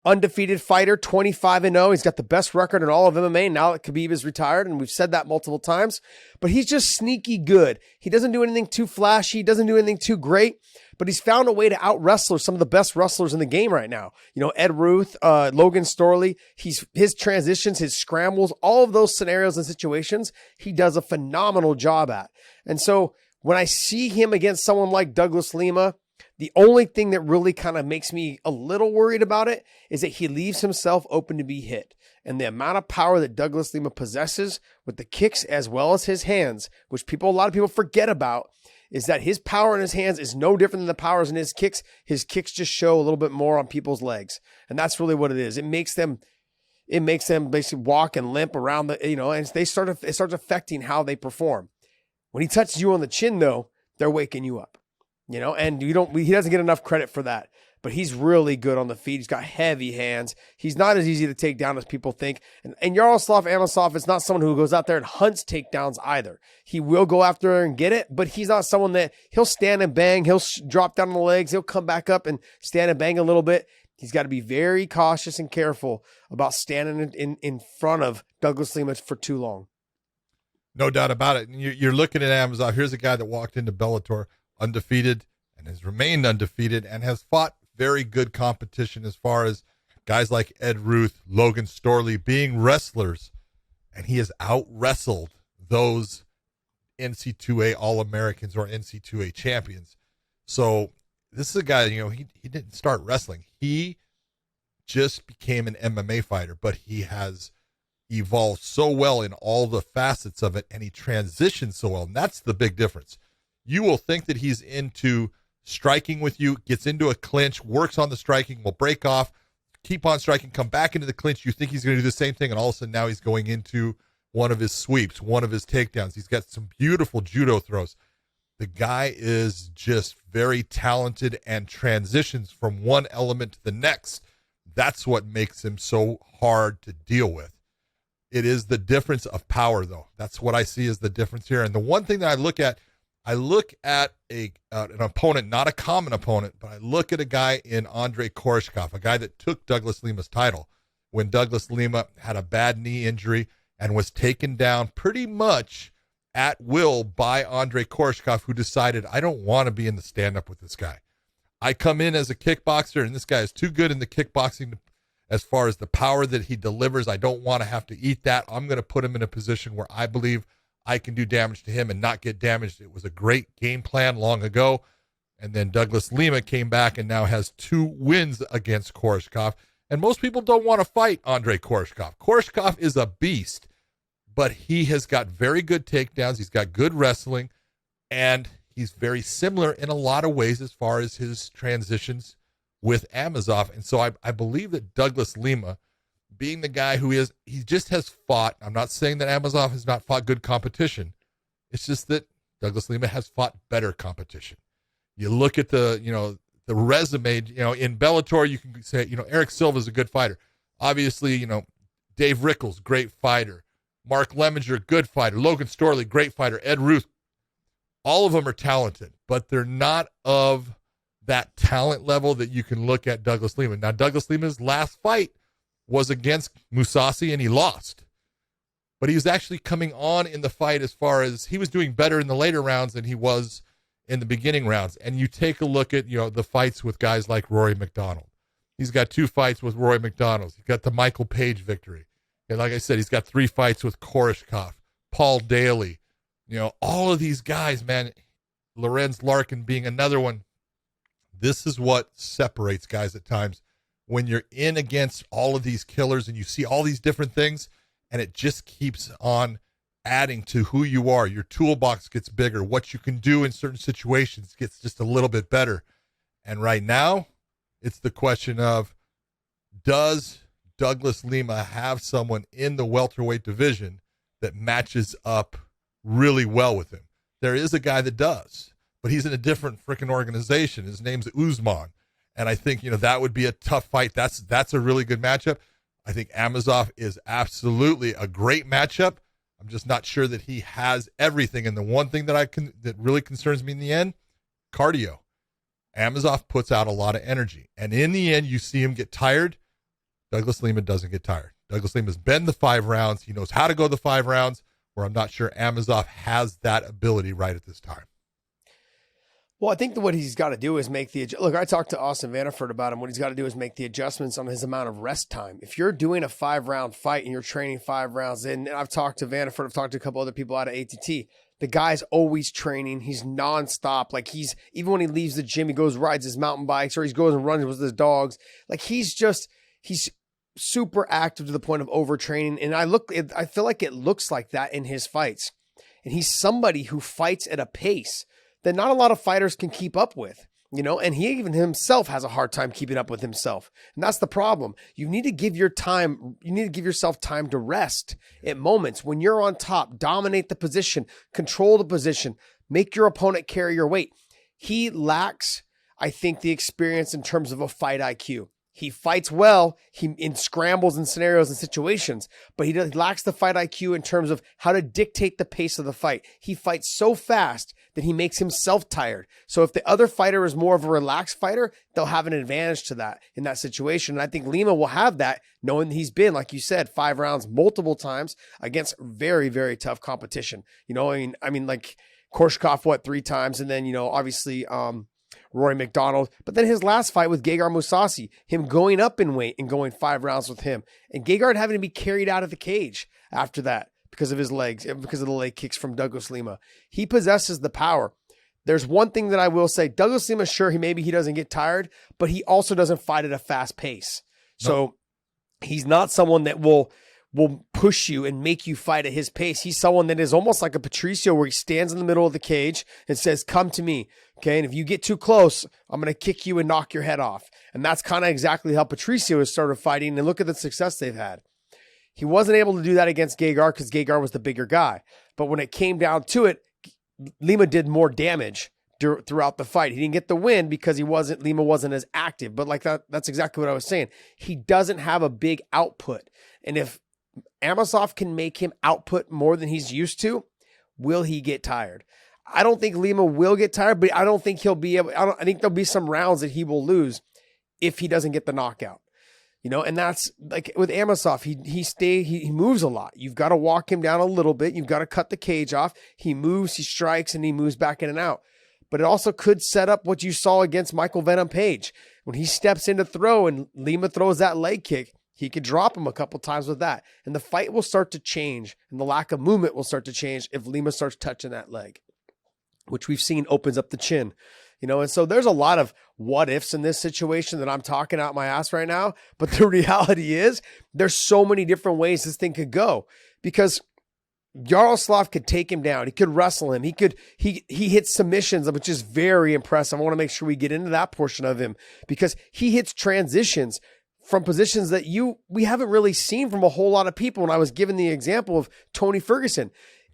undefeated fighter, 25-0. He's got the best record in all of MMA now that Khabib is retired, and we've said that multiple times. But he's just sneaky good. He doesn't do anything too flashy. He doesn't do anything too great, but he's found a way to out-wrestler some of the best wrestlers in the game right now. You know, Ed Ruth, Logan Storley, his transitions, his scrambles, all of those scenarios and situations, he does a phenomenal job at. And so when I see him against someone like Douglas Lima, the only thing that really kind of makes me a little worried about it is that he leaves himself open to be hit. And the amount of power that Douglas Lima possesses with the kicks as well as his hands, which a lot of people forget about, is that his power in his hands is no different than the powers in his kicks. His kicks just show a little bit more on people's legs. And that's really what it is. It makes them basically walk and limp around and it starts affecting how they perform. When he touches you on the chin though, they're waking you up. And he doesn't get enough credit for that, but he's really good on the feet. He's got heavy hands. He's not as easy to take down as people think. And Yaroslav Amosov is not someone who goes out there and hunts takedowns either. He will go after her and get it, but he's not someone that he'll stand and bang. He'll drop down on the legs. He'll come back up and stand and bang a little bit. He's got to be very cautious and careful about standing in front of Douglas Lima for too long. No doubt about it. You're looking at Amosov. Here's a guy that walked into Bellator undefeated and has remained undefeated and has fought very good competition as far as guys like Ed Ruth, Logan Storley being wrestlers, and he has out-wrestled those NC2A All-Americans or NC2A champions. So this is a guy, he didn't start wrestling. He just became an MMA fighter, but he has evolved so well in all the facets of it, and he transitions so well, and that's the big difference. You will think that he's into striking with you, gets into a clinch, works on the striking, will break off, keep on striking, come back into the clinch. You think he's going to do the same thing, and all of a sudden now he's going into one of his sweeps, one of his takedowns. He's got some beautiful judo throws. The guy is just very talented and transitions from one element to the next. That's what makes him so hard to deal with. It is the difference of power, though. That's what I see as the difference here. And the one thing that I look at an opponent, not a common opponent, but I look at a guy in Andrei Koreshkov, a guy that took Douglas Lima's title when Douglas Lima had a bad knee injury and was taken down pretty much at will by Andrei Koreshkov, who decided, I don't want to be in the stand-up with this guy. I come in as a kickboxer, and this guy is too good in the kickboxing as far as the power that he delivers. I don't want to have to eat that. I'm going to put him in a position where I believe I can do damage to him and not get damaged. It was a great game plan long ago. And then Douglas Lima came back and now has 2 wins against Koreshkov. And most people don't want to fight Andrei Koreshkov. Koreshkov is a beast, but he has got very good takedowns. He's got good wrestling, and he's very similar in a lot of ways as far as his transitions with Amosov. And so I believe that Douglas Lima, being the guy he just has fought. I'm not saying that Amosov has not fought good competition. It's just that Douglas Lima has fought better competition. You look at the resume, in Bellator, you can say, Eric Silva's a good fighter. Obviously, Dave Rickles, great fighter. Mark Lemminger, good fighter. Logan Storley, great fighter. Ed Ruth, all of them are talented, but they're not of that talent level that you can look at Douglas Lima. Now, Douglas Lima's last fight was against Mousasi, and he lost. But he was actually coming on in the fight as far as he was doing better in the later rounds than he was in the beginning rounds. And you take a look at, the fights with guys like Rory McDonald. He's got 2 fights with Rory McDonald. He's got the Michael Page victory. And like I said, he's got 3 fights with Koreshkov, Paul Daly. All of these guys, man, Lorenz Larkin being another one. This is what separates guys at times. When you're in against all of these killers and you see all these different things, and it just keeps on adding to who you are. Your toolbox gets bigger. What you can do in certain situations gets just a little bit better. And right now, it's the question of, does Douglas Lima have someone in the welterweight division that matches up really well with him? There is a guy that does, but he's in a different freaking organization. His name's Usman. And I think, that would be a tough fight. That's a really good matchup. I think Amosov is absolutely a great matchup. I'm just not sure that he has everything. And the one thing that really concerns me in the end, cardio. Amosov puts out a lot of energy. And in the end, you see him get tired. Douglas Lima doesn't get tired. Douglas Lima's been the 5 rounds. He knows how to go the 5 rounds, where I'm not sure Amosov has that ability right at this time. Well, I think what he's got to do is make look, I talked to Austin Vanderford about him. What he's got to do is make the adjustments on his amount of rest time. If you're doing a 5-round fight and you're training 5 rounds, and I've talked to Vanderford, I've talked to a couple other people out of ATT, the guy's always training. He's nonstop. Like even when he leaves the gym, he goes, rides his mountain bikes, or he goes and runs with his dogs. Like he's super active to the point of overtraining. And I feel like it looks like that in his fights. And he's somebody who fights at a pace that not a lot of fighters can keep up with, and he even himself has a hard time keeping up with himself. And that's the problem. You need to give yourself time to rest at moments when you're on top, dominate the position, control the position, make your opponent carry your weight. He lacks, I think, the experience in terms of a fight IQ. He fights well, in scrambles and scenarios and situations, but he lacks the fight IQ in terms of how to dictate the pace of the fight. He fights so fast that he makes himself tired. So if the other fighter is more of a relaxed fighter, they'll have an advantage to that in that situation. And I think Lima will have that, knowing that he's been, like you said, 5 rounds multiple times against very, very tough competition. I mean, like Korshkov, 3 times, and then, obviously, Rory McDonald, but then his last fight with Gegard Mousasi, him going up in weight and going 5 rounds with him, and Gegard having to be carried out of the cage after that because of his legs, because of the leg kicks from Douglas Lima. He possesses the power. There's one thing that I will say, Douglas Lima, sure, maybe he doesn't get tired, but he also doesn't fight at a fast pace. So he's not someone that will push you and make you fight at his pace. He's someone that is almost like a Patricio, where he stands in the middle of the cage and says, come to me. Okay. And if you get too close, I'm going to kick you and knock your head off. And that's kind of exactly how Patricio has started fighting. And look at the success they've had. He wasn't able to do that against Gegard because Gegard was the bigger guy. But when it came down to it, Lima did more damage throughout the fight. He didn't get the win because Lima wasn't as active. But like that's exactly what I was saying. He doesn't have a big output. And if Amosov can make him output more than he's used to, will he get tired? I don't think Lima will get tired, but I don't think he'll be able. I think there'll be some rounds that he will lose if he doesn't get the knockout. And that's like with Amosov, he moves a lot. You've got to walk him down a little bit. You've got to cut the cage off. He moves, he strikes, and he moves back in and out. But it also could set up what you saw against Michael Venom Page. When he steps in to throw and Lima throws that leg kick, he could drop him a couple times with that. And the fight will start to change, and the lack of movement will start to change if Lima starts touching that leg, which we've seen opens up the chin. And so there's a lot of what ifs in this situation that I'm talking out my ass right now. But the reality is there's so many different ways this thing could go, because Yaroslav could take him down. He could wrestle him. He hits submissions, which is very impressive. I want to make sure we get into that portion of him, because he hits transitions from positions that we haven't really seen from a whole lot of people. When I was given the example of Tony Ferguson,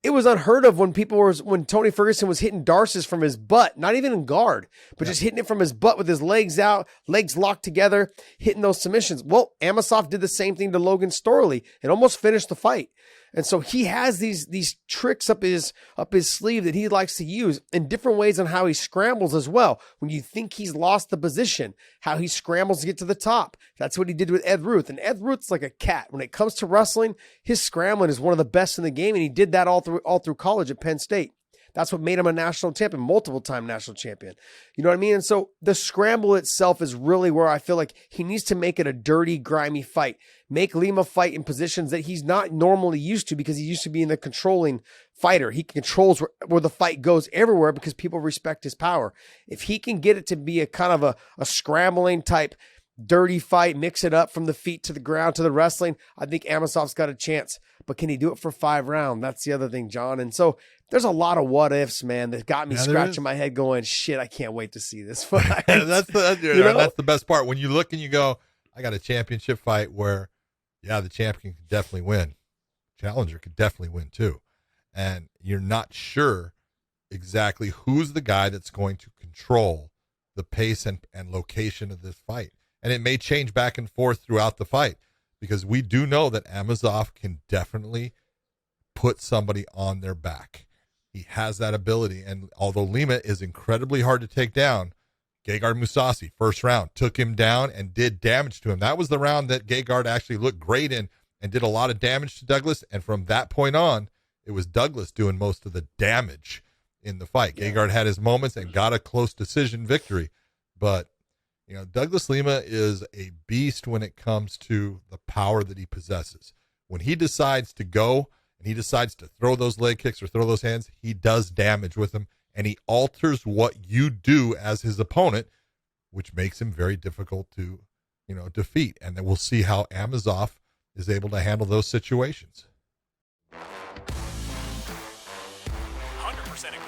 it was unheard of when Tony Ferguson was hitting Darces from his butt, not even in guard, but just hitting it from his butt with his legs out, legs locked together, hitting those submissions. Well, Amosov did the same thing to Logan Storley and almost finished the fight. And so he has these tricks up his sleeve that he likes to use in different ways on how he scrambles as well. When you think he's lost the position, how he scrambles to get to the top. That's what he did with Ed Ruth. And Ed Ruth's like a cat. When it comes to wrestling, his scrambling is one of the best in the game. And he did that all through college at Penn State. That's what made him a national champion, multiple-time national champion. You know what I mean? And so the scramble itself is really where I feel like he needs to make it a dirty, grimy fight. Make Lima fight in positions that he's not normally used to, because he used to be in the controlling fighter. He controls where the fight goes everywhere because people respect his power. If he can get it to be a kind of a scrambling type dirty fight, mix it up from the feet to the ground to the wrestling, I think Amosov's got a chance. But can he do it for 5 rounds? That's the other thing, John. And so there's a lot of what ifs, man, that got me scratching my head going, shit, I can't wait to see this fight. That's the best part. When you look and you go, I got a championship fight where, the champion could definitely win. Challenger could definitely win too. And you're not sure exactly who's the guy that's going to control the pace and location of this fight. And it may change back and forth throughout the fight, because we do know that Amosov can definitely put somebody on their back. He has that ability. And although Lima is incredibly hard to take down, Gegard Mousasi, first round, took him down and did damage to him. That was the round that Gegard actually looked great in and did a lot of damage to Douglas. And from that point on, it was Douglas doing most of the damage in the fight. Yeah. Gegard had his moments and got a close decision victory. But, Douglas Lima is a beast when it comes to the power that he possesses. When he decides to go and he decides to throw those leg kicks or throw those hands, he does damage with them, and he alters what you do as his opponent, which makes him very difficult to, defeat. And then we'll see how Amosov is able to handle those situations. 100% agree.